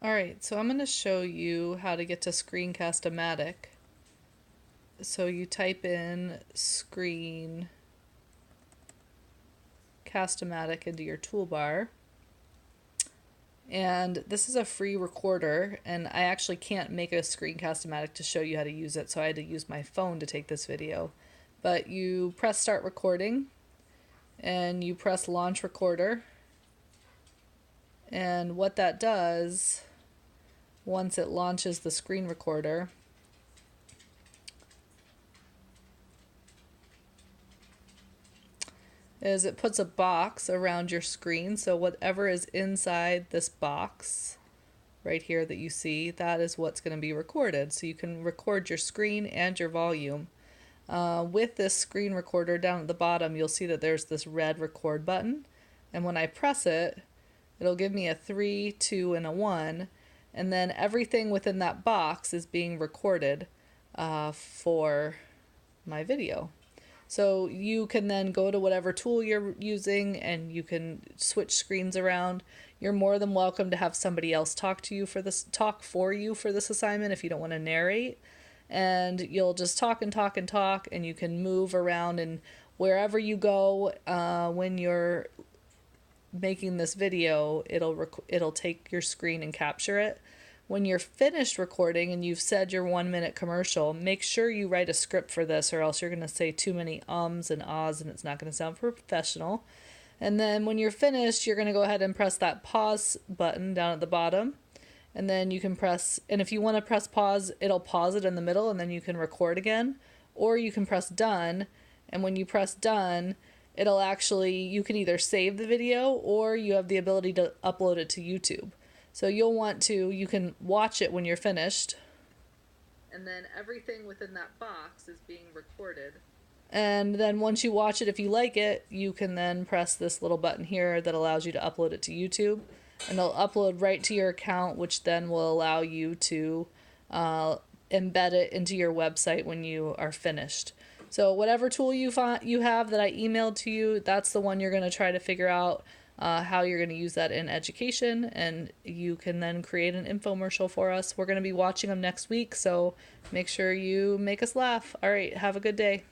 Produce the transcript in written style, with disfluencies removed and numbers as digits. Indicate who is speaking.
Speaker 1: Alright, so I'm going to show you how to get to Screencast-O-Matic. So you type in Screencast-O-Matic into your toolbar. And this is a free recorder, and I actually can't make a Screencast-O-Matic to show you how to use it, so I had to use my phone to take this video. But you press start recording, and you press launch recorder. And what that does, once it launches the screen recorder, is it puts a box around your screen, so whatever is inside this box right here that you see, that is what's going to be recorded. So you can record your screen and your volume. With this screen recorder down at the bottom, you'll see that there's this red record button, and when I press it, it'll give me a 3, 2, and a 1, and then everything within that box is being recorded for my video. So you can then go to whatever tool you're using and you can switch screens around. You're more than welcome to have somebody else talk for you for this assignment if you don't want to narrate. And you'll just talk and talk and talk, and you can move around, and wherever you go when you're making this video, it'll take your screen and capture it. When you're finished recording and you've said your 1-minute commercial, make sure you write a script for this, or else you're going to say too many ums and ahs and it's not going to sound professional. And then when you're finished, you're going to go ahead and press that pause button down at the bottom. And then you can press, and if you want to press pause, it'll pause it in the middle and then you can record again. Or you can press done, and when you press done, it'll actually, you can either save the video or you have the ability to upload it to YouTube. So you can watch it when you're finished. And then everything within that box is being recorded. And then once you watch it, if you like it, you can then press this little button here that allows you to upload it to YouTube. And it'll upload right to your account, which then will allow you to embed it into your website when you are finished. So whatever tool you have that I emailed to you, that's the one you're going to try to figure out how you're going to use that in education, and you can then create an infomercial for us. We're going to be watching them next week, so make sure you make us laugh. All right, have a good day.